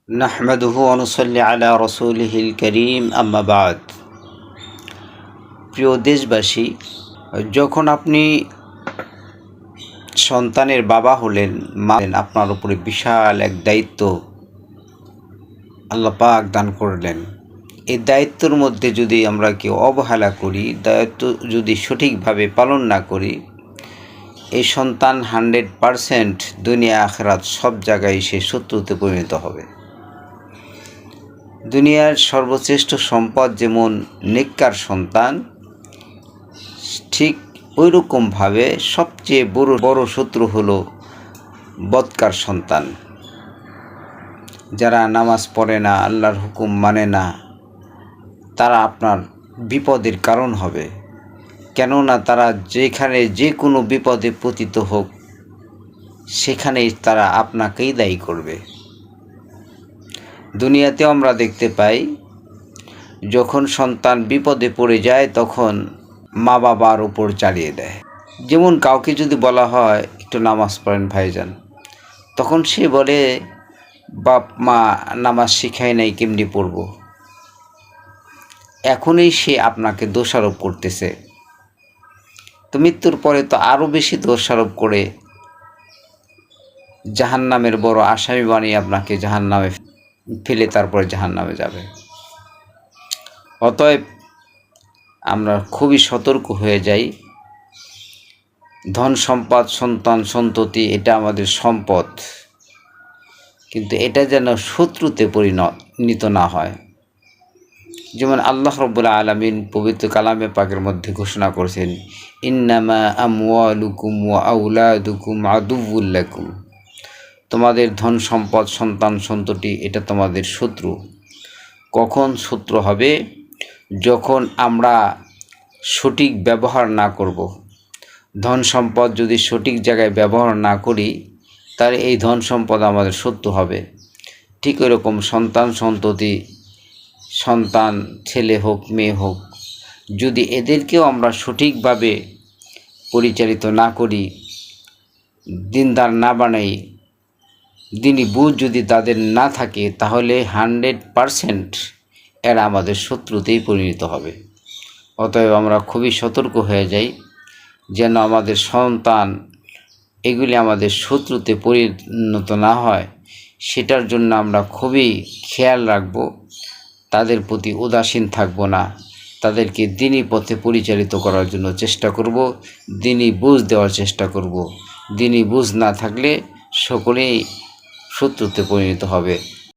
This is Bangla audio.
নাহমাদুহু ওয়া নুসাল্লি আলা রাসূলিহিল কারীম আম্মা বাদ। প্রিয় দেশবাসী, যখন আপনি সন্তানের বাবা হলেন, আপনার উপরে বিশাল এক দায়িত্ব আল্লাহ পাক দান করলেন। এই দায়িত্বের মধ্যে যদি আমরা কেউ অবহেলা করি, দায়িত্ব যদি সঠিকভাবে পালন না করি, এই সন্তান 100% দুনিয়া আখিরাত সব জায়গায় সে শত্রুতে পরিণত হবে। দুনিয়ার সর্বশ্রেষ্ঠ সম্পদ যেমন নেককার সন্তান, ঠিক ওই রকমভাবে সবচেয়ে বড় শত্রু হলো বদকার সন্তান। যারা নামাজ পড়ে না, আল্লাহর হুকুম মানে না, তারা আপনার বিপদের কারণ হবে। কেননা তারা যেখানে যে কোনো বিপদে পতিত হোক, সেখানেই তারা আপনাকেই দায়ী করবে। দুনিয়াতেও আমরা দেখতে পাই, যখন সন্তান বিপদে পড়ে যায় তখন মা বাবার উপর চালিয়ে দেয়। যেমন কাউকে যদি বলা হয় একটু নামাজ পড়েন ভাইজান, তখন সে বলে বাপ মা নামাজ শিখায় নাই, কেমনি পড়ব। এখনই সে আপনাকে দোষারোপ করতেছে। তো মৃত্যুর পরে তো আরও বেশি দোষারোপ করে জাহান্নামের বড় আসামি বানিয়ে আপনাকে জাহান্নামে ফেলে তারপরে জাহান্নামে যাবে। অতএব আমরা খুবই সতর্ক হয়ে যাই। ধন সম্পদ, সন্তান সন্ততি এটা আমাদের সম্পদ, কিন্তু এটা যেন শত্রুতে পরিণত না হয়। যেমন আল্লাহ রাব্বুল আলামিন পবিত্র কালামে পাকের মধ্যে ঘোষণা করেছেন, ইন্নামা আমওয়ালুকুম ওয়া আওলাদুকুম আদুউল লাকুম। তোমাদের ধন সম্পদ, সন্তান সন্ততি এটা তোমাদের শত্রু। কখন শত্রু হবে? যখন আমরা সঠিক ব্যবহার না করব। ধন সম্পদ যদি সঠিক জায়গায় ব্যবহার না করি, তাহলে এই ধন সম্পদ আমাদের শত্রু হবে। ঠিক এরকম সন্তান সন্ততি, সন্তান ছেলে হোক মেয়ে হোক, যদি এদেরকেও আমরা সঠিকভাবে পরিচালিত না করি, দিনদার না বানাই, দিনই বুঝ যদি তাদের না থাকে, তাহলে 100% এরা আমাদের শত্রুতেই পরিণত হবে। অতএব আমরা খুবই সতর্ক হয়ে যাই যেন আমাদের সন্তান এগুলি আমাদের শত্রুতে পরিণত না হয়। সেটার জন্য আমরা খুবই খেয়াল রাখব, তাদের প্রতি উদাসীন থাকব না, তাদেরকে দ্বীনি পথে পরিচালিত করার জন্য চেষ্টা করব, দ্বীনি বুঝ দেওয়ার চেষ্টা করব। দ্বীনি বুঝ না থাকলে সকলেই শত্রুতে পরিণত হবে।